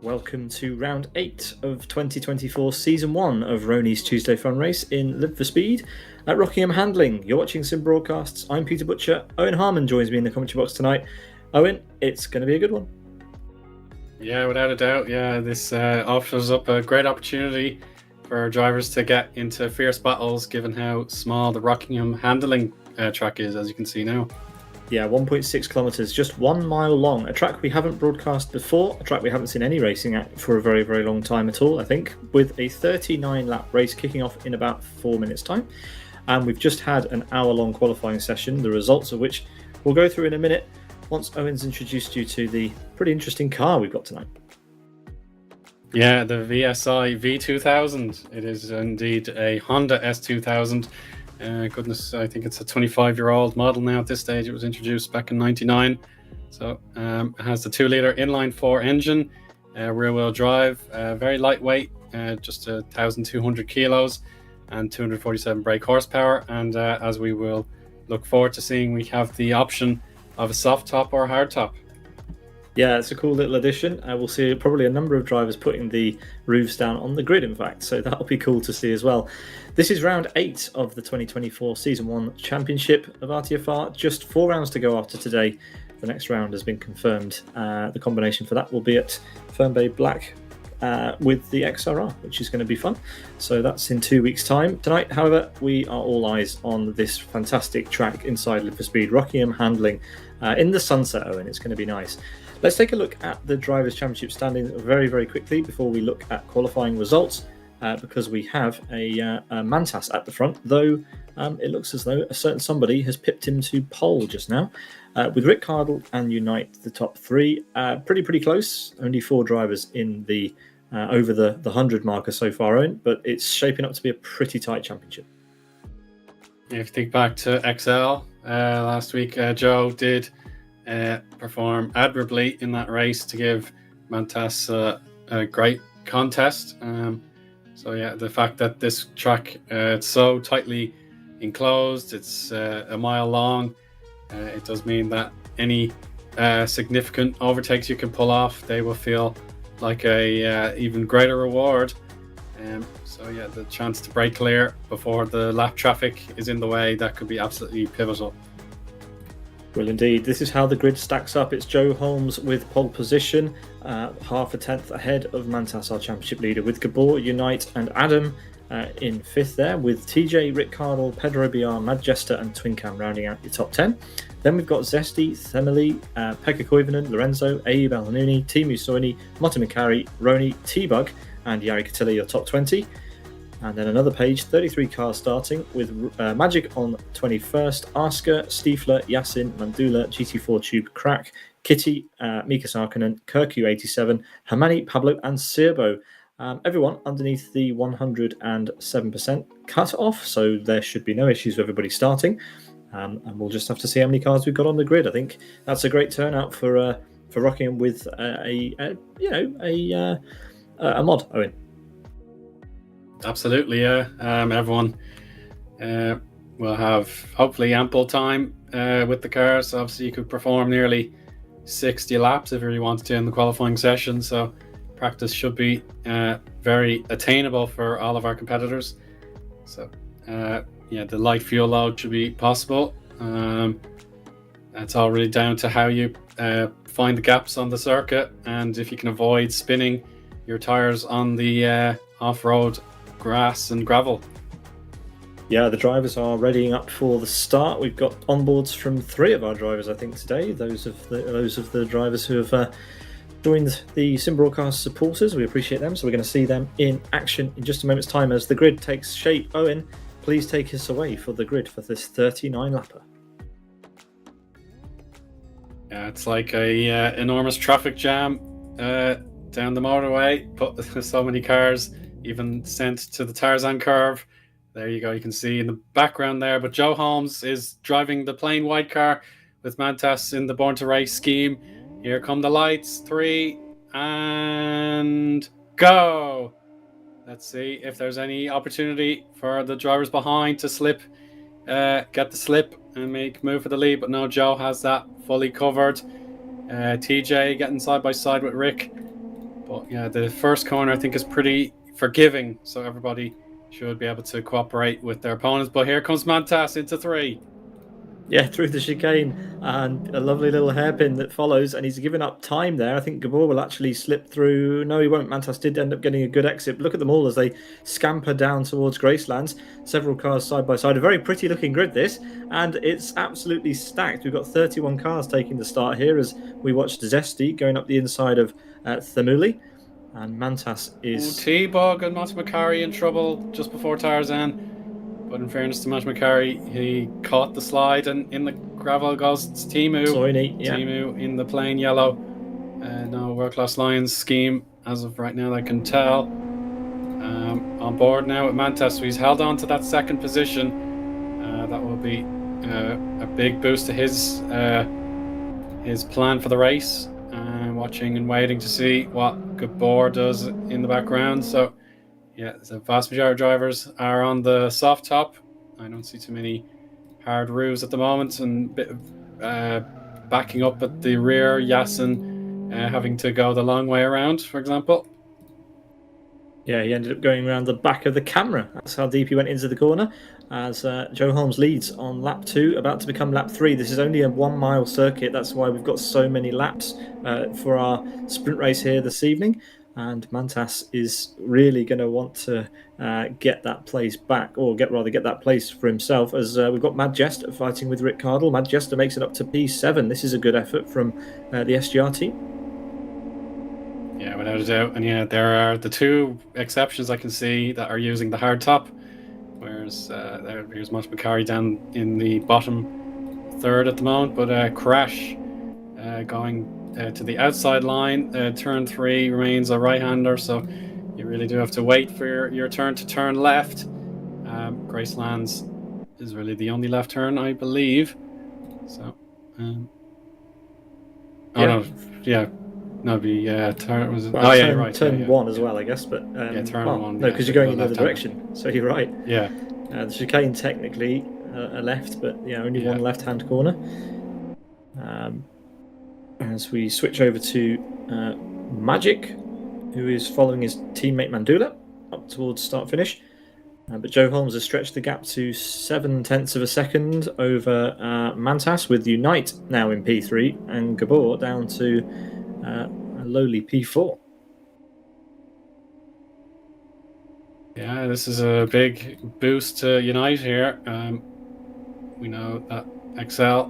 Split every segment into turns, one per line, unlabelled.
welcome to round 8 of 2024 season 1 of Rony's Tuesday Fun Race in Live for Speed at Rockingham Handling. You're watching Sim Broadcasts. I'm Peter Butcher. Eoin Harmon joins me in the commentary box tonight. Eoin, it's going to be a good one.
Yeah, without a doubt. Yeah, this offers up a great opportunity for our drivers to get into fierce battles, given how small the Rockingham Handling track is, as you can see now.
Yeah, 1.6 kilometres, just 1 mile long. A track we haven't broadcast before, a track we haven't seen any racing at for a very, very long time at all, I think, with a 39-lap race kicking off in about 4 minutes' time. And we've just had an hour-long qualifying session, the results of which we'll go through in a minute once Eoin's introduced you to the pretty interesting car we've got tonight.
Yeah, the VSI V2000. It is indeed a Honda S2000. Goodness, I think it's a 25-year-old model now at this stage. It was introduced back in 99. So it has the 2-litre inline-4 engine, rear-wheel drive, very lightweight, just 1,200 kilos and 247 brake horsepower. And as we will look forward to seeing, we have the option of a soft top or a hard top.
Yeah, it's a cool little addition. We'll see probably a number of drivers putting the roofs down on the grid, in fact, so that'll be cool to see as well. This is round 8 of the 2024 Season 1 Championship of RTFR. Just 4 rounds to go after today. The next round has been confirmed. The combination for that will be at Fernbay Black with the XRR, which is going to be fun. So that's in 2 weeks' time. Tonight, however, we are all eyes on this fantastic track inside Live for Speed, Rockingham Handling in the sunset, Eoin. It's going to be nice. Let's take a look at the Drivers' Championship standings very, very quickly before we look at qualifying results, because we have a Mantas at the front, though it looks as though a certain somebody has pipped him to pole just now, with Rick Cardle and Unite the top 3. Pretty close. Only 4 drivers in the over the 100 marker so far, Eoin, but it's shaping up to be a pretty tight championship.
If you think back to XL last week, Joe did perform admirably in that race to give Mantas a great contest. So yeah, the fact that this track it's so tightly enclosed, it's a mile long, it does mean that any significant overtakes you can pull off, they will feel like a even greater reward. So yeah, the chance to break clear before the lap traffic is in the way, that could be absolutely pivotal.
Well, indeed. This is how the grid stacks up. It's Joe Holmes with pole position, half a tenth ahead of Mantas, our championship leader, with Gabor, Unite and Adam in 5th there, with TJ, Rick Cardle, Pedro BR, Mad Jester and Twin Cam rounding out your top 10. Then we've got Zesty, Themeli, Pekka Koivunen, Lorenzo, Abe Alhanuni, Timu Soini, Motti Mikari, Rony, T-Bug and Jari Katila, your top 20. And then another page, 33 cars starting with Magic on 21st, Asker, Stiefler, Yasin, Mandula, GT4 Tube, Crack, Kitty, Mika Sarkinen, Kirku 87, Hamani, Pablo and Sirbo. Everyone underneath the 107% cut off, so there should be no issues with everybody starting. And we'll just have to see how many cars we've got on the grid. I think that's a great turnout for Rockingham with a mod, Eoin.
Absolutely, yeah. Everyone will have hopefully ample time with the cars. Obviously, you could perform nearly 60 laps if you really wanted to in the qualifying session. So practice should be very attainable for all of our competitors. So yeah, the light fuel load should be possible. That's all really down to how you find the gaps on the circuit, and if you can avoid spinning your tires on the off-road grass and gravel.
Yeah, the drivers are readying up for the start. We've got onboards from 3 of our drivers, I think, today. Those of the drivers who have joined the Sim Broadcast supporters. We appreciate them. So we're going to see them in action in just a moment's time as the grid takes shape. Eoin, please take us away for the grid for this 39-lapper.
Yeah, it's like a enormous traffic jam down the motorway. Put so many cars even sent to the Tarzan curve. There you go, you can see in the background there. But Joe Holmes is driving the plain white car with Mantas in the Born to Race scheme. Here come the lights. 3 and go. Let's see if there's any opportunity for the drivers behind to slip, get the slip and make move for the lead. But no, Joe has that fully covered. TJ getting side by side with Rick. But yeah, the first corner I think is pretty forgiving, so everybody should be able to cooperate with their opponents. But here comes Mantas into 3.
Yeah, through the chicane, and a lovely little hairpin that follows, and he's given up time there. I think Gabor will actually slip through. No, he won't. Mantas did end up getting a good exit. But look at them all as they scamper down towards Gracelands. Several cars side by side. A very pretty looking grid this, and it's absolutely stacked. We've got 31 cars taking the start here as we watched Zesty going up the inside of Thamuli. And Mantas is...
T-Bug and Matt McCarry in trouble just before Tarzan. But in fairness to Matt McCarry, he caught the slide, and in the gravel goes Timu.
Soini, yeah.
Timu in the plain yellow. No world-class Lions scheme as of right now, I can tell. On board now with Mantas, so he's held on to that second position. That will be a big boost to his plan for the race. Watching and waiting to see what Gabor does in the background. So yeah, the vast majority of drivers are on the soft top. I don't see too many hard roofs at the moment, and a bit of backing up at the rear. Yasin having to go the long way around, for example.
Yeah, he ended up going around the back of the camera. That's how deep he went into the corner. As Joe Holmes leads on lap 2, about to become lap 3. This is only a 1 mile circuit. That's why we've got so many laps for our sprint race here this evening. And Mantas is really going to want to get that place back, or get that place for himself, as we've got Mad Jester fighting with Rick Cardle. Mad Jester makes it up to P7. This is a good effort from the SGR team.
Yeah, without a doubt. And yeah, there are the 2 exceptions I can see that are using the hard top, whereas here's Matt McCarry down in the bottom third at the moment. But Crash going to the outside line. Turn 3 remains a right-hander, so you really do have to wait for your turn to turn left. Gracelands is really the only left turn, I believe. So, no, the turn was.
Well,
you're right.
Turn 1 as well, I guess, but
turn 1.
No, because you're going in the other direction, so you're right.
Yeah.
The chicane technically a left, but only one left-hand corner. As we switch over to Magic, who is following his teammate Mandula up towards start-finish. But Joe Holmes has stretched the gap to 0.7 of a second over Mantas, with Unite now in P3 and Gabor down to a lowly P4.
Yeah, this is a big boost to Unite here. We know that XL,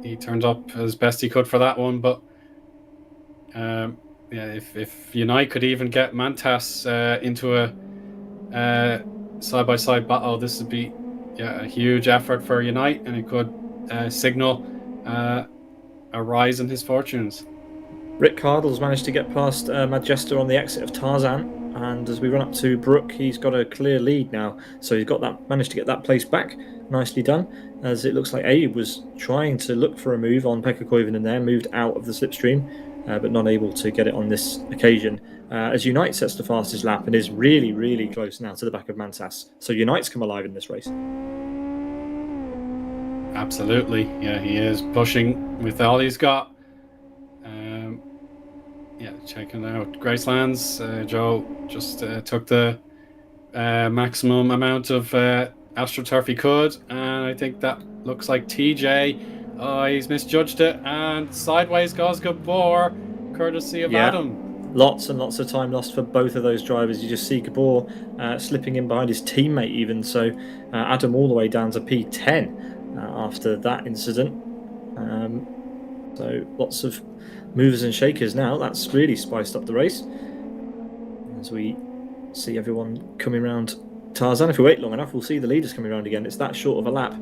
he turned up as best he could for that one, but if Unite could even get Mantas into a side-by-side battle, this would be a huge effort for Unite, and it could signal a rise in his fortunes.
Rick Cardle's managed to get past Majester on the exit of Tarzan, and as we run up to Brook, he's got a clear lead now, so he's managed to get that place back. Nicely done, as it looks like Abe was trying to look for a move on Pekka Koivunen there, moved out of the slipstream, but not able to get it on this occasion. As Unite sets the fastest lap and is really, really close now to the back of Mantas. So Unite's come alive in this race.
Absolutely, yeah, he is pushing with all he's got. Checking out Gracelands. Joe just took the maximum amount of AstroTurf he could, and I think that looks like TJ. Oh, he's misjudged it, and sideways goes Gabor, courtesy of Adam.
Lots and lots of time lost for both of those drivers. You just see Gabor slipping in behind his teammate even, so Adam all the way down to P10 after that incident. So lots of movers and shakers now. That's really spiced up the race as we see everyone coming around Tarzan. If we wait long enough, we'll see the leaders coming around again. It's that short of a lap.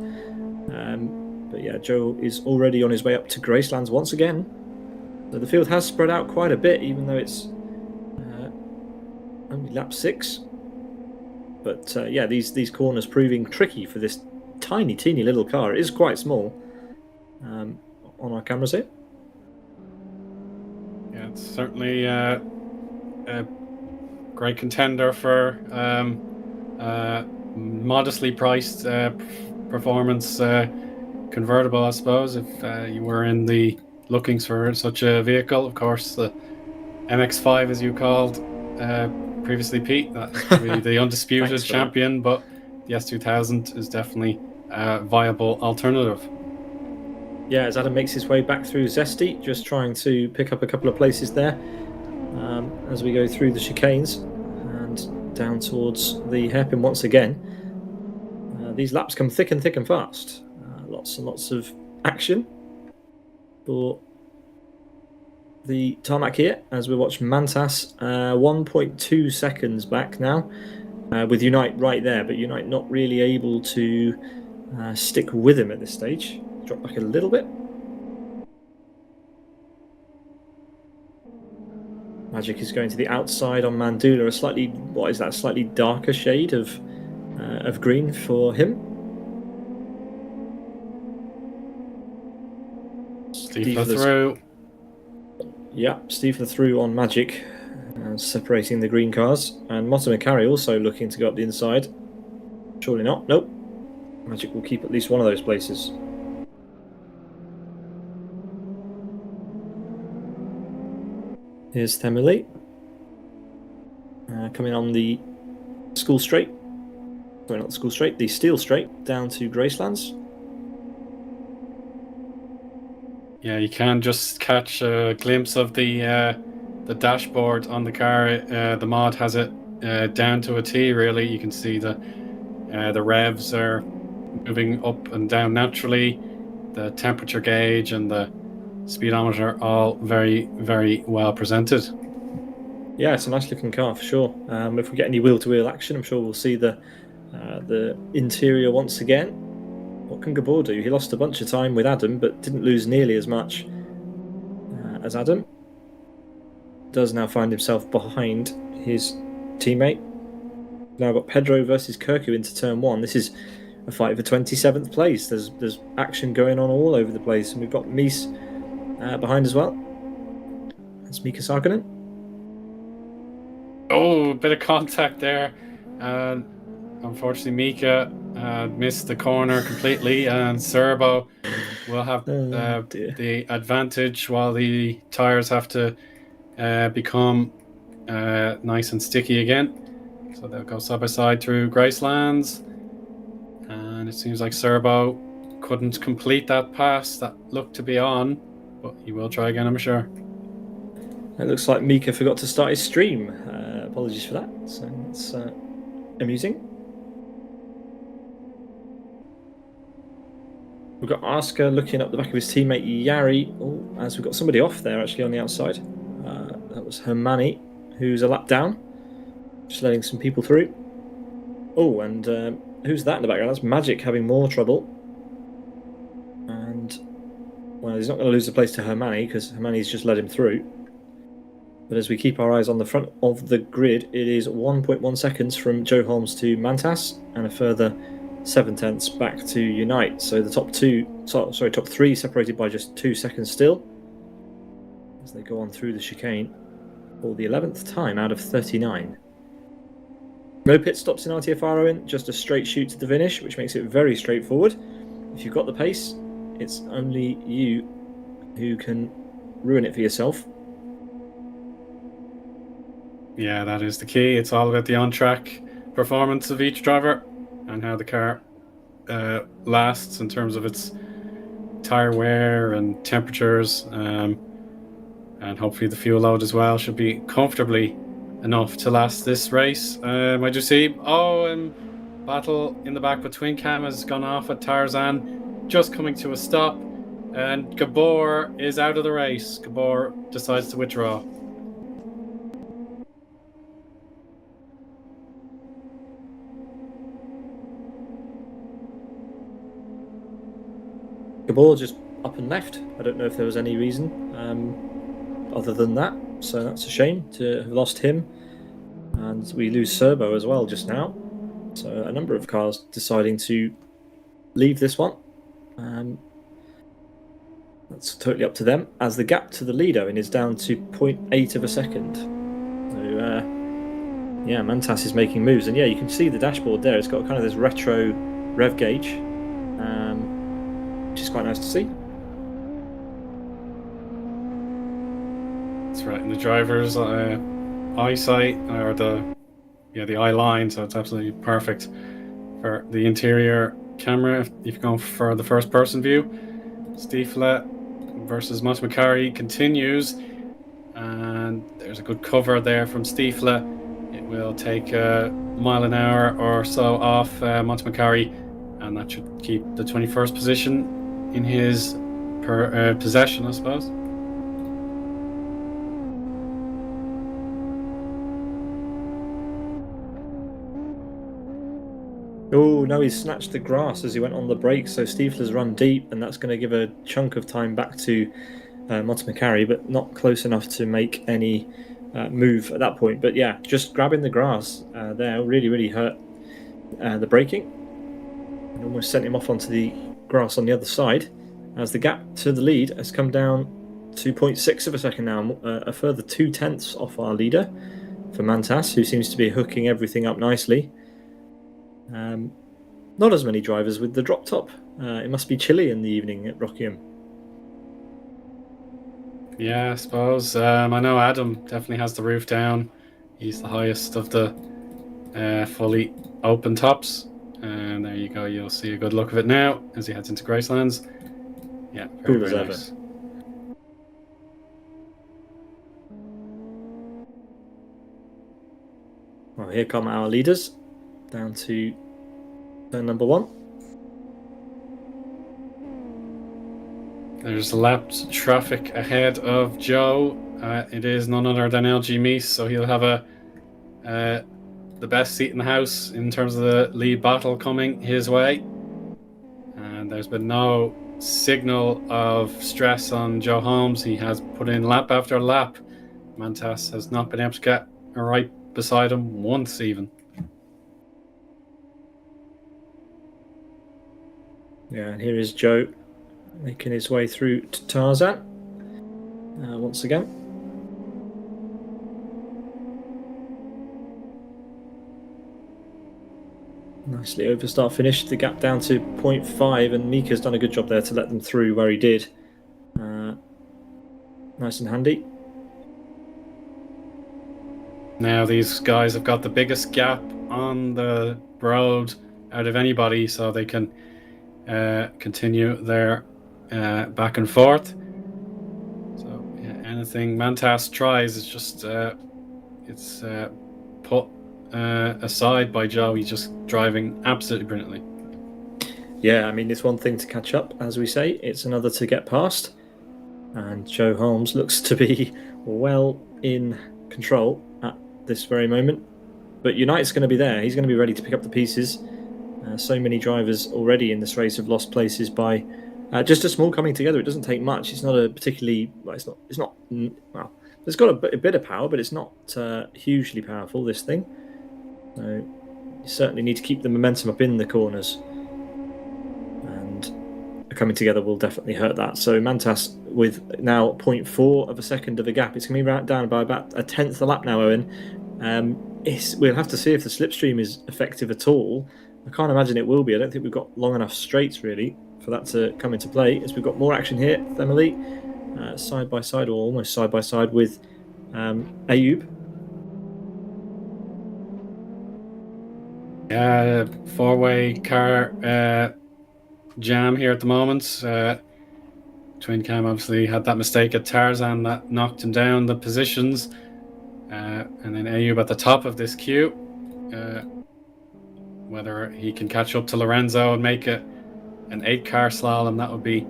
But yeah, Joe is already on his way up to Gracelands once again. So the field has spread out quite a bit, even though it's only lap 6. But these corners proving tricky for this tiny, teeny little car. It is quite small on our cameras here.
Yeah, it's certainly a great contender for modestly priced performance convertible, I suppose. If you were in the lookings for such a vehicle, of course, the MX5, as you called previously, Pete. That's really the undisputed champion, but the S2000 is definitely a viable alternative.
Yeah, as Adam makes his way back through Zesty, just trying to pick up a couple of places there as we go through the chicanes and down towards the hairpin once again. These laps come thick and fast. Lots and lots of action for the tarmac here as we watch Mantas 1.2 seconds back now with Unite right there, but Unite not really able to stick with him at this stage. Drop back a little bit. Magic is going to the outside on Mandula, a slightly darker shade of green for him.
Steve through.
Yeah, Steve through on Magic, separating the green cars. And Motta McCarry also looking to go up the inside. Surely not. Nope. Magic will keep at least one of those places. Here's Themily. Coming on the school straight. Sorry, not the school straight, the steel straight down to Gracelands.
Yeah, you can just catch a glimpse of the dashboard on the car. The mod has it down to a T, really. You can see the revs are moving up and down naturally. The temperature gauge and the speedometer all very, very well presented.
Yeah, it's a nice looking car for sure. If we get any wheel-to-wheel action, I'm sure we'll see the interior once again. What can Gabor do? He lost a bunch of time with Adam, but didn't lose nearly as much as Adam. Does now find himself behind his teammate. Now got Pedro versus Kirku into turn one. This is a fight for 27th place. There's action going on all over the place, and we've got Mies behind as well. That's Mika Sarkinen.
Oh, a bit of contact there. Unfortunately, Mika missed the corner completely, and Serbo will have the advantage while the tyres have to become nice and sticky again. So they'll go side by side through Gracelands, and it seems like Serbo couldn't complete that pass that looked to be on, but he will try again, I'm sure.
It looks like Mika forgot to start his stream. Apologies for that. So it's amusing. We've got Asker looking up the back of his teammate Yari. Oh, as we've got somebody off there actually on the outside. That was Hermani, who's a lap down. Just letting some people through. Oh, and who's that in the background? That's Magic having more trouble. And, well, he's not going to lose the place to Hermani because Hermani's just let him through. But as we keep our eyes on the front of the grid, it is 1.1 seconds from Joe Holmes to Mantas and a further 0.7 back to Unite. So the top three separated by just 2 seconds still as they go on through the chicane for the 11th time out of 39. No pit stops in RTF Eoin, just a straight shoot to the finish, which makes it very straightforward. If you've got the pace, it's only you who can ruin it for yourself.
Yeah, that is the key. It's all about the on-track performance of each driver and how the car lasts in terms of its tire wear and temperatures, and hopefully the fuel load as well should be comfortably enough to last this race. I do see battle in the back, but Twin Cam has gone off at Tarzan, just coming to a stop, and Gabor is out of the race. Gabor decides to withdraw.
Gabor just up and left. I don't know if there was any reason other than that. So that's a shame to have lost him. And we lose Serbo as well just now. So a number of cars deciding to leave this one. That's totally up to them. As the gap to the lead, Eoin, is down to 0.8 of a second. So yeah, Mantas is making moves. And yeah, you can see the dashboard there. It's got kind of this retro rev gauge. Which is quite nice to see.
It's right in the driver's eyesight, or the eye line, so it's absolutely perfect for the interior camera if you're going for the first person view. Stifler versus McElroy continues, and there's a good cover there from Stifler. It will take a mile an hour or so off McElroy, and that should keep the 21st position in his possession, I suppose.
Oh, no, he's snatched the grass as he went on the break, so Stiefler's run deep, and that's going to give a chunk of time back to McElroy, but not close enough to make any move at that point. But yeah, just grabbing the grass there really hurt the braking. It almost sent him off onto the grass on the other side, as the gap to the lead has come down to 0.6 of a second now, a further 0.2 off our leader for Mantas, who seems to be hooking everything up nicely. Not as many drivers with the drop top. It must be chilly in the evening at Rockingham.
Yeah, I suppose. I know Adam definitely has the roof down. He's the highest of the fully open tops. And there you go. You'll see a good look of it now as he heads into Gracelands. Yeah, very,
Cool as
very nice.
ever. Well, here come our leaders down to turn number 1.
There's lapped traffic ahead of Joe. It is none other than LG Meese, so he'll have the best seat in the house in terms of the lead battle coming his way. And there's been no signal of stress on Joe Holmes. He has put in lap after lap. Mantas has not been able to get right beside him once even.
Yeah, and here is Joe making his way through to Tarzan once again. Nicely over start finish, the gap down to 0.5, and Mika's done a good job there to let them through where he did. Nice and handy.
Now these guys have got the biggest gap on the road out of anybody, so they can continue their back and forth. So yeah, anything Mantas tries is just it's put aside by Joe. He's just driving absolutely brilliantly.
Yeah, I mean, it's one thing to catch up, as we say. It's another to get past. And Joe Holmes looks to be well in control at this very moment. But United's going to be there. He's going to be ready to pick up the pieces. So many drivers already in this race have lost places by just a small coming together. It doesn't take much. It's not a particularly... Well, it's not... Well, there's got a bit of power, but it's not hugely powerful, this thing. So you certainly need to keep the momentum up in the corners. And coming together will definitely hurt that. So Mantas with now 0.4 of a second of a gap. It's going to be down by about a tenth a lap now, Eoin. We'll have to see if the slipstream is effective at all. I can't imagine it will be. I don't think we've got long enough straights, really, for that to come into play. As we've got more action here, Emily, side by side, or almost side by side with Ayub.
Four-way car jam here at the moment. Twin Cam obviously had that mistake at Tarzan that knocked him down the positions. And then Ayub at the top of this queue. Whether he can catch up to Lorenzo and make it an 8-car slalom, that would be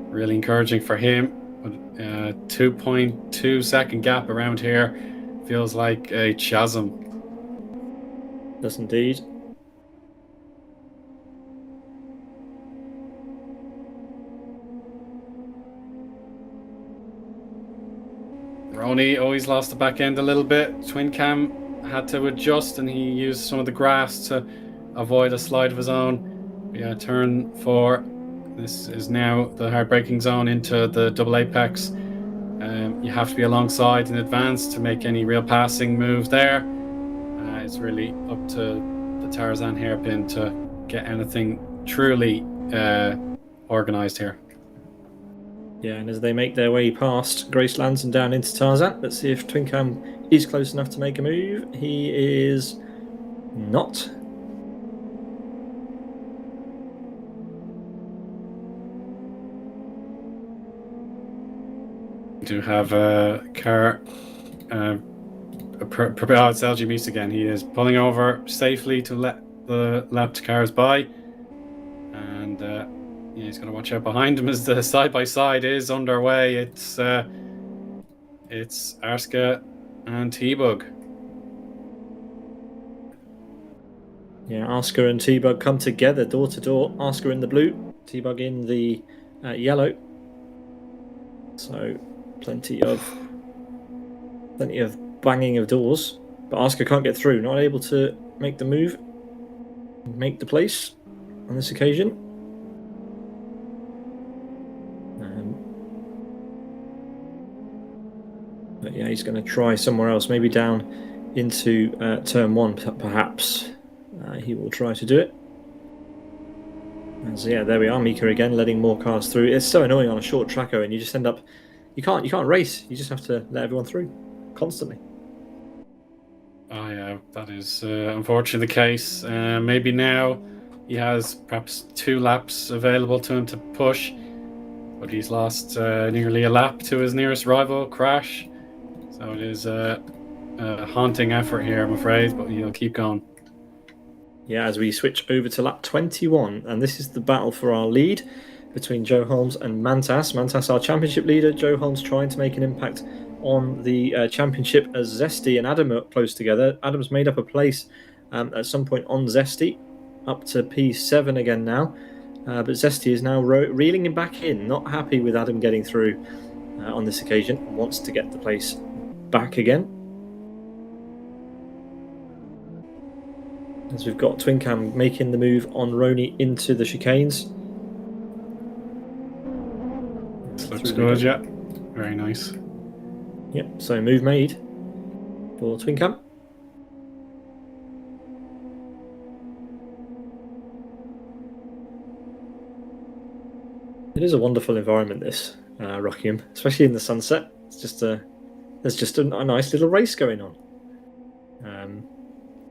really encouraging for him. But 2.2 second gap around here feels like a chasm.
Does indeed.
Rony always lost the back end a little bit. Twin Cam had to adjust, and he used some of the grass to avoid a slide of his own. Yeah, turn 4. This is now the hard braking zone into the double apex. You have to be alongside in advance to make any real passing moves there. It's really up to the Tarzan hairpin to get anything truly organised here.
Yeah, and as they make their way past Gracelands and down into Tarzan, let's see if Twinkham is close enough to make a move. He is not.
We do have a car. It's LG Meese again. He is pulling over safely to let the lapped cars by. And he's going to watch out behind him as the side-by-side is underway. It's Arska and T-Bug.
Yeah, Arska and T-Bug come together door to door. Arska in the blue, T-Bug in the yellow. So plenty of banging of doors. But Arska can't get through, not able to make the move, make the place on this occasion. But yeah, he's going to try somewhere else, maybe down into turn one, perhaps. He will try to do it. And so yeah, there we are, Mika again, letting more cars through. It's so annoying on a short track, and you just end up, you can't race. You just have to let everyone through constantly.
Oh yeah, that is unfortunately the case. Maybe now he has perhaps 2 laps available to him to push, but he's lost nearly a lap to his nearest rival, Crash. So it is a haunting effort here, I'm afraid, but he'll keep going.
Yeah, as we switch over to lap 21, and this is the battle for our lead between Joe Holmes and Mantas. Mantas, our championship leader. Joe Holmes trying to make an impact on the championship as Zesty and Adam are close together. Adam's made up a place at some point on Zesty, up to P7 again now. But Zesty is now reeling him back in, not happy with Adam getting through on this occasion, wants to get the place back again. As we've got Twinkham making the move on Rony into the chicanes.
This looks good, yeah. Very nice.
Yep, so move made for Twinkham. It is a wonderful environment, this Rockingham, especially in the sunset. It's just there's just a nice little race going on.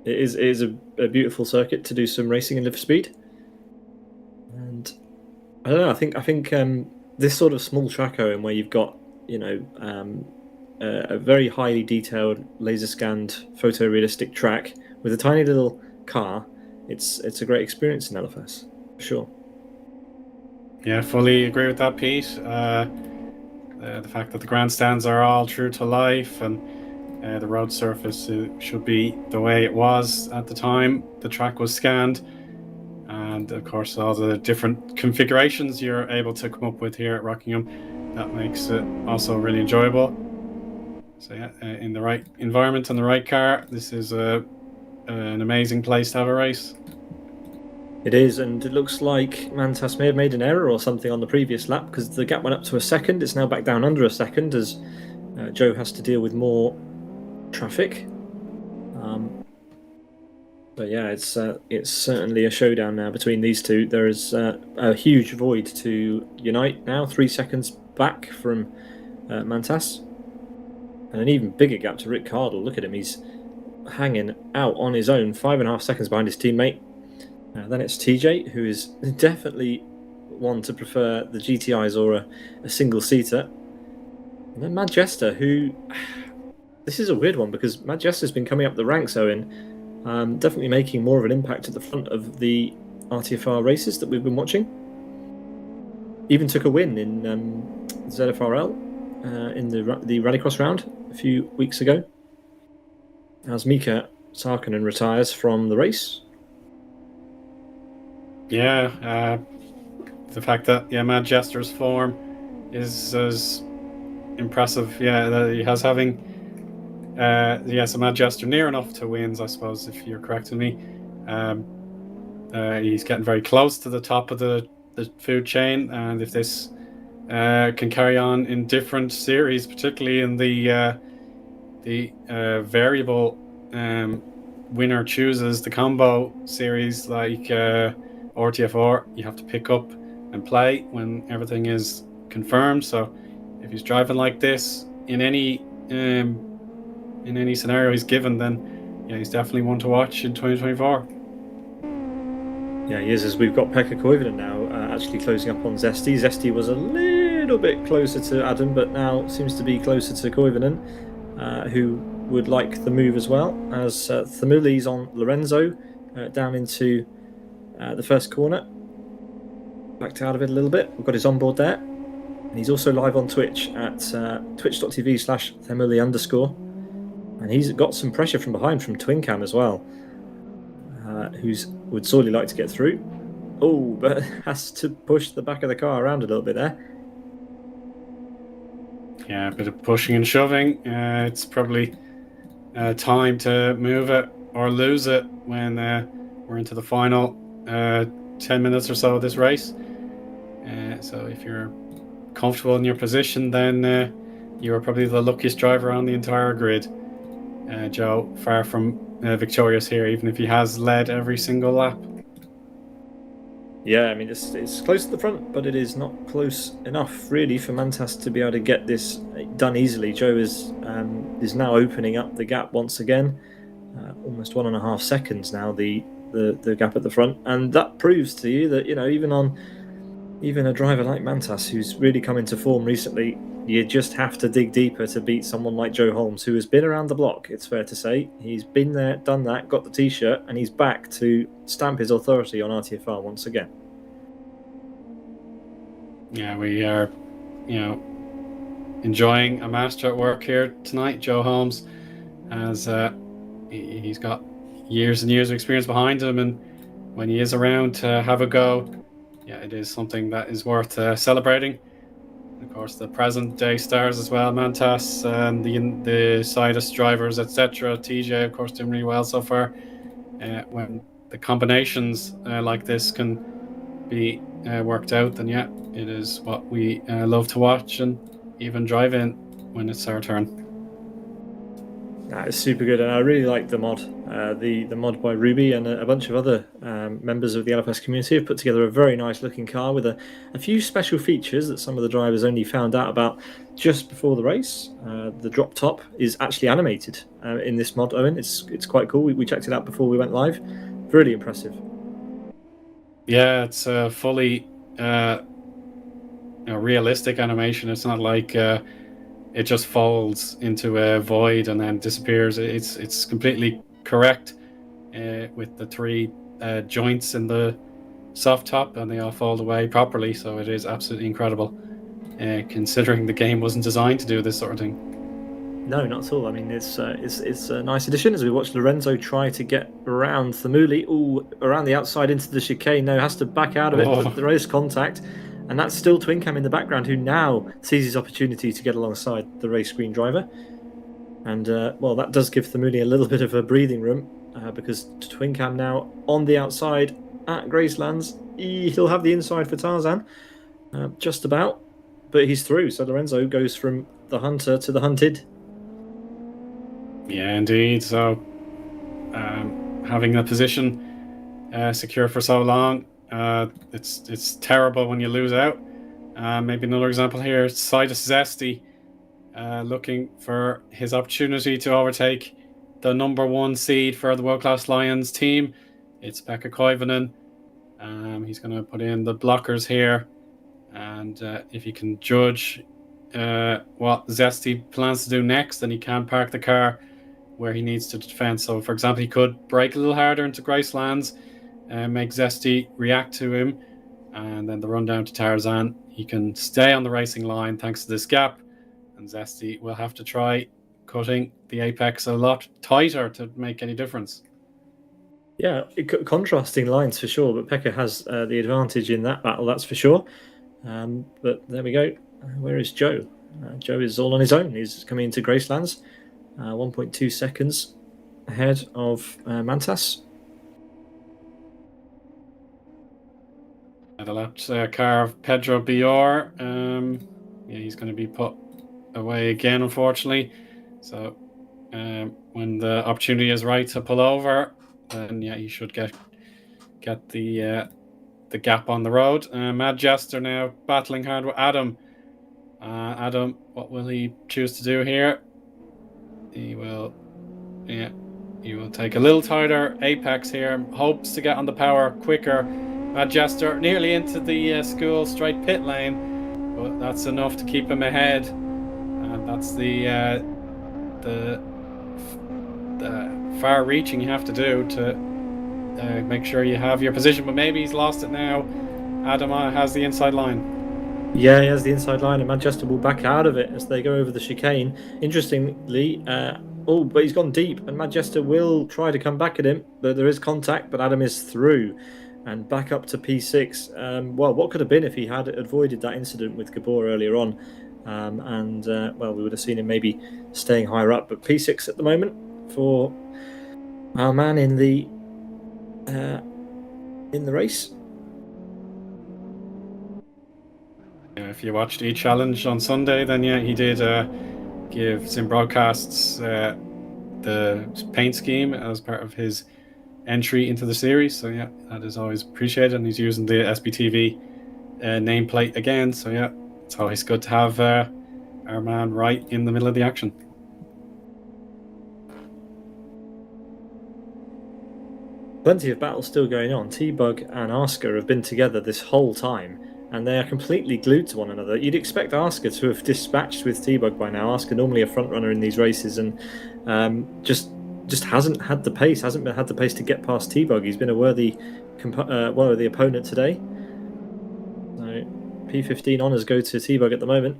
It is a beautiful circuit to do some racing in live speed, and I don't know. I think this sort of small track, Owen, where you've got a very highly detailed, laser scanned, photorealistic track with a tiny little car, it's a great experience in LFS, for sure.
Yeah, fully agree with that, Pete. The fact that the grandstands are all true to life, and the road surface should be the way it was at the time the track was scanned, and of course all the different configurations you're able to come up with here at Rockingham, that makes it also really enjoyable. So yeah, in the right environment and the right car, this is an amazing place to have a race.
It is, and it looks like Mantas may have made an error or something on the previous lap, because the gap went up to a second. It's now back down under a second as Joe has to deal with more traffic. But yeah, it's certainly a showdown now between these two. There is a huge void to unite now, 3 seconds back from Mantas, and an even bigger gap to Rick Cardle. Look at him, he's hanging out on his own, 5.5 seconds behind his teammate. Then it's TJ, who is definitely one to prefer the GTIs or a single-seater. And then Mad Jester, who... This is a weird one, because Mad Jester's been coming up the ranks, Owen. Definitely making more of an impact at the front of the RTFR races that we've been watching. Even took a win in ZFRL in the Rallycross round a few weeks ago. As Mika Sarkinen retires from the race.
Yeah, the fact that Mad Jester's form is as impressive. Yeah, that he has having a Mad Jester near enough to wins, I suppose, if you're correcting me. He's getting very close to the top of the food chain, and if this can carry on in different series, particularly in the variable winner chooses the combo series like RTFR, you have to pick up and play when everything is confirmed. So if he's driving like this in any scenario he's given, then yeah, he's definitely one to watch in 2024.
Yeah, he is, as we've got Pekka Koivunen now actually closing up on Zesty. Zesty was a little bit closer to Adam, but now seems to be closer to Koivunen, who would like the move as well, as Thamuli's on Lorenzo down into the first corner. Backed out of it a little bit. We've got his onboard there. And he's also live on Twitch at twitch.tv/Thamuli_. And he's got some pressure from behind from Twincam as well, who's would sorely like to get through. Oh, but has to push the back of the car around a little bit there.
Yeah, a bit of pushing and shoving. It's probably time to move it or lose it when we're into the final 10 minutes or so of this race. So if you're comfortable in your position, then you are probably the luckiest driver on the entire grid. Joe, far from victorious here, even if he has led every single lap.
Yeah, I mean, it's close to the front, but it is not close enough, really, for Mantas to be able to get this done easily. Joe is now opening up the gap once again, almost 1.5 seconds now, the gap at the front, and that proves to you that, you know, even a driver like Mantas, who's really come into form recently, you just have to dig deeper to beat someone like Joe Holmes, who has been around the block, it's fair to say. He's been there, done that, got the T-shirt, and he's back to stamp his authority on RTFR once again.
Yeah, we are, enjoying a master at work here tonight. Joe Holmes, as he's got years and years of experience behind him, and when he is around to have a go, yeah, it is something that is worth celebrating. Of course, the present day stars as well, Mantas, the Sidus drivers, etc. TJ, of course, doing really well so far. When the combinations like this can be worked out, then yeah, it is what we love to watch and even drive in when it's our turn.
That is super good, and I really like the mod. The mod by Ruby and a bunch of other members of the LFS community have put together a very nice looking car with a few special features that some of the drivers only found out about just before the race. The drop top is actually animated in this mod, Owen. It's quite cool. We checked it out before we went live. Really impressive.
Yeah, it's a fully realistic animation. It's not like it just folds into a void and then disappears. It's completely correct with the 3 joints in the soft top, and they all fold away properly. So it is absolutely incredible, considering the game wasn't designed to do this sort of thing.
No, not at all. I mean, it's a nice addition as we watch Lorenzo try to get around Thamuli, around the outside into the chicane. No, has to back out of it, but there is contact. And that's still Twincam in the background, who now sees his opportunity to get alongside the race screen driver. And, well, that does give Thamuli a little bit of a breathing room, because Twincam now on the outside at Gracelands. He'll have the inside for Tarzan, just about, but he's through. So Lorenzo goes from the hunter to the hunted.
Yeah, indeed. So having the position secure for so long, it's terrible when you lose out. Maybe another example here, Sidus Zesty looking for his opportunity to overtake the number 1 seed for the World Class Lions team. It's Pekka Koivunen. He's going to put in the blockers here, and if you can judge what Zesty plans to do next, then he can park the car where he needs to defend. So, for example, he could brake a little harder into Gracelands and make Zesty react to him, and then the run down to Tarzan. He can stay on the racing line thanks to this gap, and Zesty will have to try cutting the apex a lot tighter to make any difference.
Yeah, contrasting lines for sure, but Pekka has the advantage in that battle, that's for sure. But there we go. Where is Joe? Joe is all on his own. He's coming into Gracelands, 1.2 seconds ahead of Mantas.
The left car of Pedro Bior. Yeah, he's going to be put away again, unfortunately. So when the opportunity is right to pull over, then yeah, he should get the gap on the road. Mad Jester now battling hard with Adam. Adam, what will he choose to do here? He will take a little tighter apex here. Hopes to get on the power quicker. Jester nearly into the school straight pit lane, but that's enough to keep him ahead. And that's the far-reaching you have to do to make sure you have your position. But maybe he's lost it now. Adam has the inside line.
Yeah, he has the inside line, and Manchester will back out of it as they go over the chicane. Interestingly, but he's gone deep, and Manchester will try to come back at him. But there is contact, but Adam is through and back up to P6. What could have been if he had avoided that incident with Gabor earlier on? We would have seen him maybe staying higher up. But P6 at the moment for our man in the race.
If you watched E-Challenge on Sunday, then he did give Sim Broadcasts the paint scheme as part of his entry into the series. So that is always appreciated, and he's using the SBTV nameplate again. So it's always good to have our man right in the middle of the action.
Plenty of battles still going on. T-Bug and Asker have been together this whole time, and they are completely glued to one another. You'd expect Asker to have dispatched with T-Bug by now. Asker normally a front runner in these races, and just hasn't had the pace. Hasn't had the pace to get past T-Bug. He's been a worthy opponent today. So P15 honours go to T-Bug at the moment.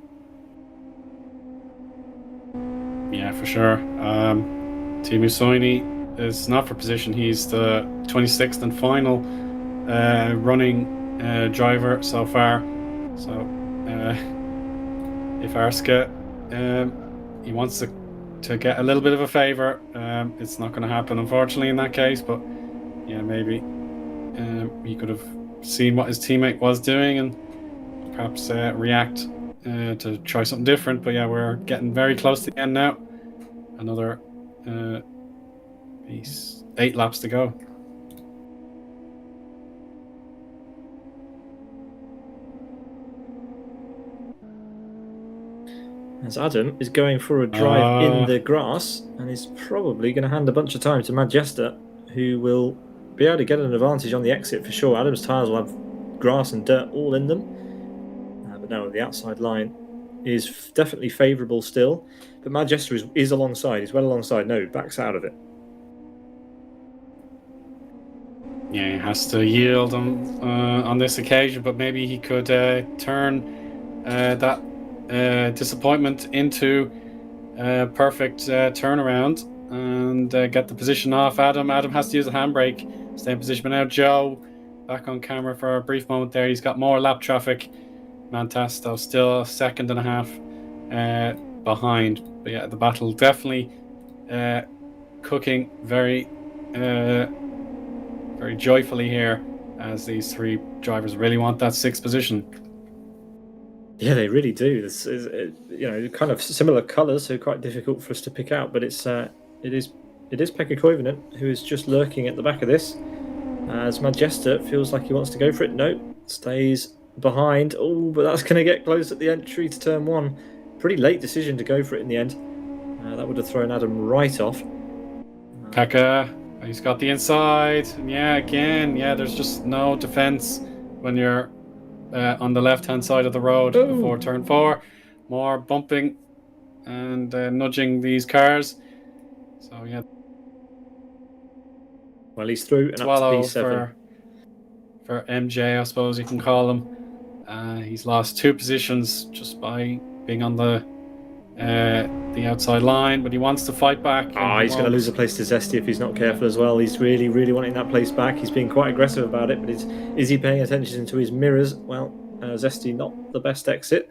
Yeah, for sure. Teemu Soini is not for position. He's the 26th and final running driver so far. So if Arska he wants to get a little bit of a favour, it's not going to happen, unfortunately, in that case. But maybe he could have seen what his teammate was doing and perhaps react to try something different. But we're getting very close to the end now. Another 8 laps to go.
As Adam is going for a drive in the grass, and is probably going to hand a bunch of time to Manchester, who will be able to get an advantage on the exit for sure. Adam's tyres will have grass and dirt all in them. But no, the outside line is definitely favourable still. But Manchester is alongside. He's well alongside. No, backs out of it.
He has to yield on this occasion, but maybe he could turn that disappointment into a perfect turnaround and get the position off Adam. Adam has to use a handbrake, stay in position. But now Joe back on camera for a brief moment there. He's got more lap traffic. Mantasto still a second and a half behind. But the battle definitely cooking very very joyfully here, as these three drivers really want that 6th position.
Yeah, they really do. This is kind of similar colours, so quite difficult for us to pick out. But it is Pekka Koivunen who is just lurking at the back of this, as Manchester feels like he wants to go for it. No, stays behind. Oh, but that's going to get close at the entry to turn 1. Pretty late decision to go for it in the end. That would have thrown Adam right off.
Pekka, he's got the inside. And there's just no defence when you're on the left-hand side of the road before turn 4. More bumping and nudging these cars. So
well, he's through and up to P7
for MJ, I suppose you can call him. He's lost 2 positions just by being on the outside line, but he wants to fight back.
He's going to lose a place to Zesty if he's not careful as well. He's really, really wanting that place back. He's being quite aggressive about it, but is he paying attention to his mirrors? Well, Zesty not the best exit.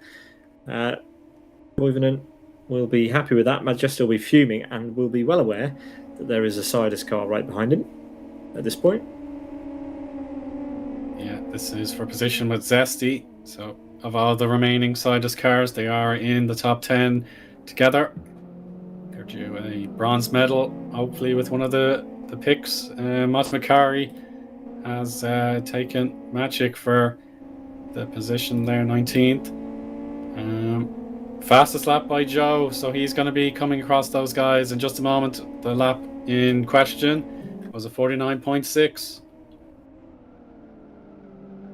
Koivunen will be happy with that. Manchester will be fuming and will be well aware that there is a Sidus car right behind him at this point.
This is for position with Zesty. So of all the remaining Sidus cars, they are in the top 10 together. They're due a bronze medal, hopefully with one of the picks. Matt McCarry has taken Magic for the position there, 19th. Fastest lap by Joe, so he's going to be coming across those guys in just a moment. The lap in question was a 49.6.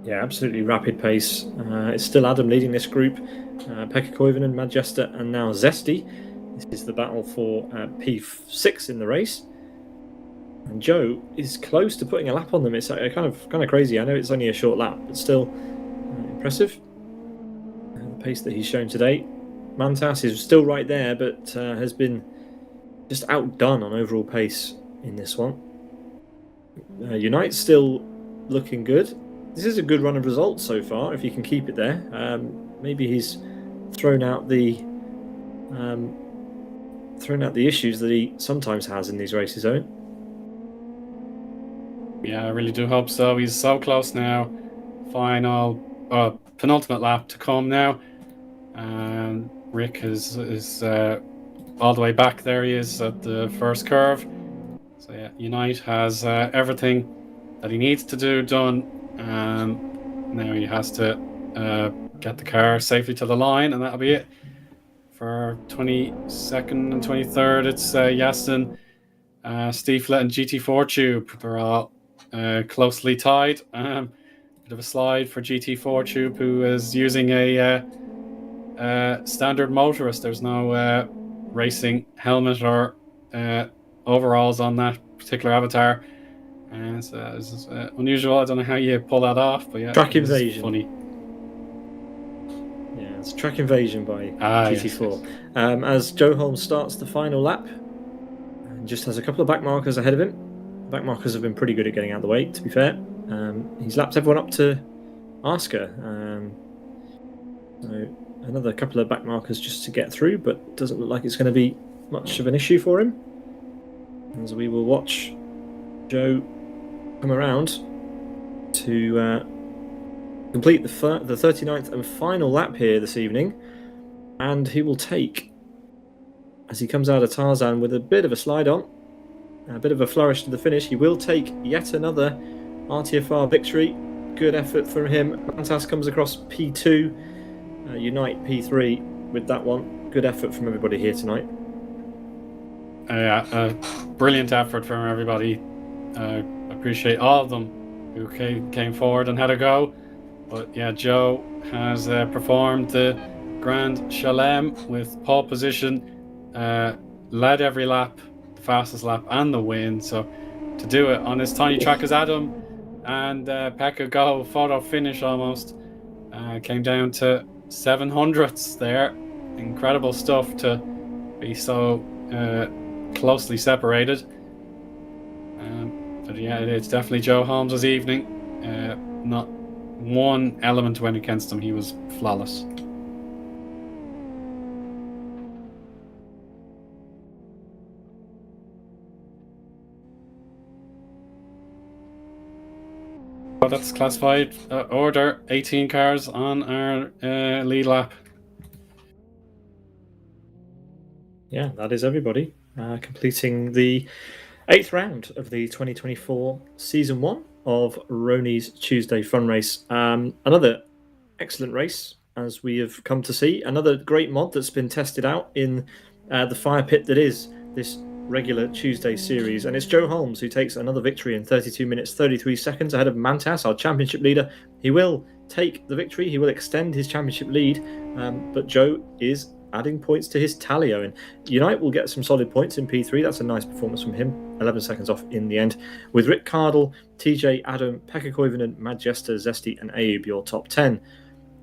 Yeah, absolutely rapid pace. It's still Adam leading this group. Pekka Koivunen, Majesta, and now Zesty. This is the battle for P6 in the race. And Joe is close to putting a lap on them. It's kind of crazy. I know it's only a short lap, but still impressive. The pace that he's shown today. Mantas is still right there, but has been just outdone on overall pace in this one. Unite's still looking good. This is a good run of results so far, if he can keep it there. Maybe he's thrown out the issues that he sometimes has in these races, Owen.
Yeah, I really do hope so. He's so close now. Penultimate lap to come now. Rick is all the way back. There he is at the first curve. So yeah, Unite has everything that he needs to do done. Now he has to get the car safely to the line, and that'll be it. For 22nd and 23rd, it's Yasin, Stieflet, and GT4 Tube. They're all closely tied. Bit of a slide for GT4 Tube, who is using a standard motorist. There's no racing helmet or overalls on that particular avatar. So it's unusual. I don't know how you pull that off, but yeah,
track invasion.
Funny.
Yeah, it's track invasion by GT4.
Yes.
As Joe Holmes starts the final lap, and just has a couple of back markers ahead of him. Back markers have been pretty good at getting out of the way, to be fair. He's lapped everyone up to Oscar. So another couple of back markers just to get through, but doesn't look like it's going to be much of an issue for him. As we will watch Joe come around to complete the 39th and final lap here this evening, and he will take, as he comes out of Tarzan with a bit of a slide on, a bit of a flourish to the finish, he will take yet another RTFR victory. Good effort from him. Mantas comes across P2, Unite P3 with that one. Good effort from everybody here tonight.
Brilliant effort from everybody. Appreciate all of them who came forward and had a go. But yeah, Joe has performed the Grand Chelem with pole position, led every lap, the fastest lap, and the win. So to do it on this tiny track as Adam and Pekka go photo finish almost, came down to 700ths there. Incredible stuff to be so closely separated. But yeah, it's definitely Joe Holmes' evening. Not one element went against him. He was flawless. Well, that's classified order. 18 cars on our lead lap.
Yeah, that is everybody completing the 8th round of the 2024 Season 1 of Rony's Tuesday Fun Race. Another excellent race, as we have come to see. Another great mod that's been tested out in the fire pit that is this regular Tuesday series. And it's Joe Holmes who takes another victory in 32 minutes, 33 seconds ahead of Mantas, our championship leader. He will take the victory. He will extend his championship lead. But Joe is adding points to his tally, Owen. Unite will get some solid points in P3. That's a nice performance from him. 11 seconds off in the end. With Rick Cardle, TJ, Adam, Pekka Koivunen, Majesta, Zesty, and Abe, your top 10.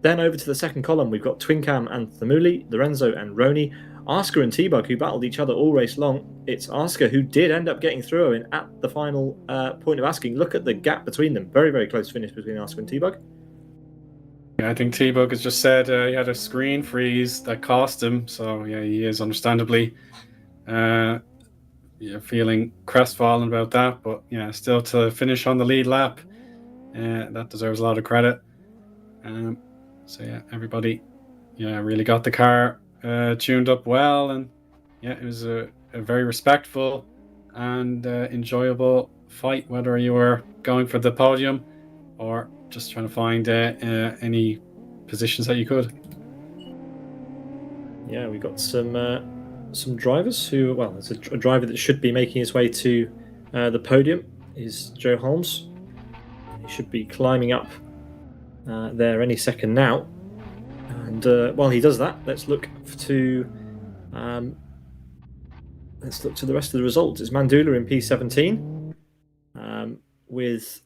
Then over to the second column, we've got Twincam and Thamuli, Lorenzo and Rony, Oscar and T-Bug, who battled each other all race long. It's Oscar who did end up getting through Owen at the final point of asking. Look at the gap between them. Very, very close finish between Oscar and T-Bug.
Yeah, I think T-Bug has just said he had a screen freeze that cost him. So yeah, he is understandably feeling crestfallen about that. But yeah, still to finish on the lead lap, that deserves a lot of credit. So yeah, everybody really got the car tuned up well, and yeah, it was a very respectful and enjoyable fight, whether you were going for the podium or just trying to find any positions that you could.
Yeah, we've got some drivers who, well, there's a driver that should be making his way to the podium is Joe Holmes. He should be climbing up there any second now. And while he does that, let's look to the rest of the results. It's Mandula in P17. With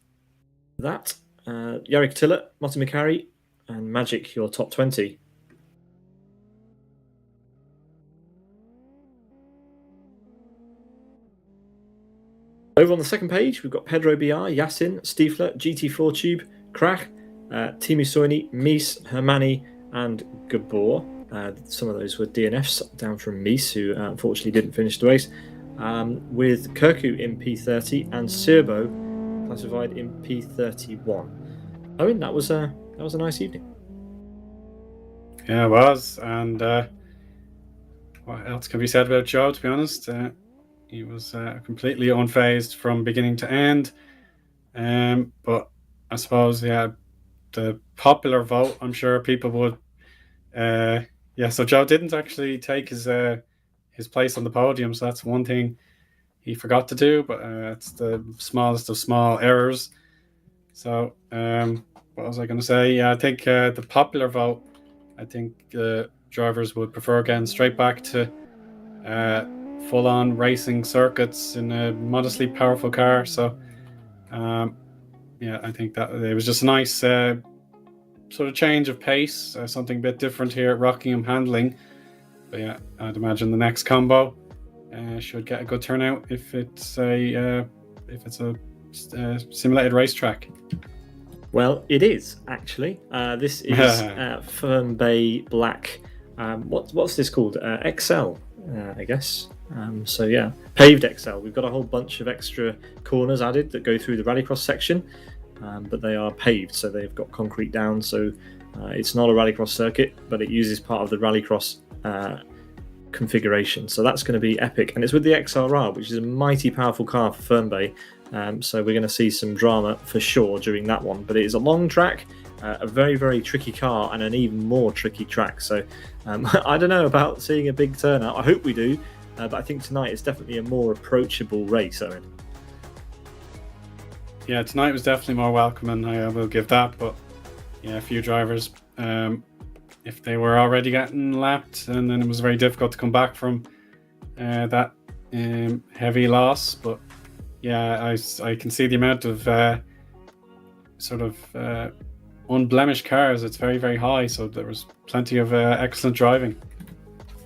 that, Yarrick Tillett, Martin McCarry, and Magic, your top 20. Over on the second page, we've got Pedro BR, Yassin, Stiefler, GT4 Tube, Krach, Timu Soini, Mies, Hermani, and Gabor. Some of those were DNFs down from Mies, who unfortunately didn't finish the race. With Kirku in P30 and Sirbo classified in P31. Owen, that was a nice evening.
Yeah, it was. And what else can be said about Joe, to be honest? He was completely unfazed from beginning to end. But I suppose, the popular vote, I'm sure people would. So Joe didn't actually take his place on the podium, so that's one thing he forgot to do, but it's the smallest of small errors. So what was I going to say? Yeah, I think the popular vote, I think drivers would prefer getting straight back to full-on racing circuits in a modestly powerful car. So I think that it was just a nice sort of change of pace, something a bit different here at Rockingham handling. But yeah, I'd imagine the next combo should get a good turnout if it's a simulated racetrack.
Well, it is actually. This is Fern Bay Black. What's this called? XL, I guess. So yeah, paved XL. We've got a whole bunch of extra corners added that go through the rallycross section, but they are paved, so they've got concrete down. So it's not a rallycross circuit, but it uses part of the rallycross configuration. So that's going to be epic, and it's with the XRR, which is a mighty powerful car for Fern Bay. So we're going to see some drama for sure during that one. But it is a long track, a very, very tricky car, and an even more tricky track. So I don't know about seeing a big turnout. I hope we do. But I think tonight is definitely a more approachable race, Owen.
Yeah, tonight was definitely more welcoming, I will give that. But yeah, a few drivers, if they were already getting lapped, and then it was very difficult to come back from that heavy loss. But yeah, I can see the amount of unblemished cars. It's very, very high. So there was plenty of excellent driving.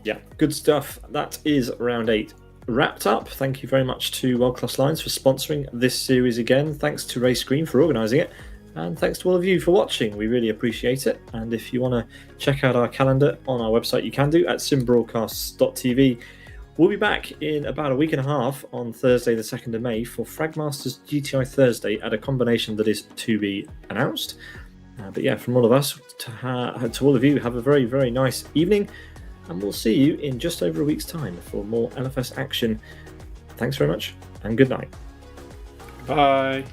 Yeah, good stuff. That is round 8 wrapped up. Thank you very much to World Class Lines for sponsoring this series again. Thanks to Race Green for organising it. And thanks to all of you for watching. We really appreciate it. And if you want to check out our calendar on our website, you can do at simbroadcasts.tv. We'll be back in about a week and a half on Thursday, the 2nd of May for Fragmasters GTI Thursday at a combination that is to be announced. But yeah, from all of us to all of you, have a very, very nice evening. And we'll see you in just over a week's time for more LFS action. Thanks very much, and good night.
Bye.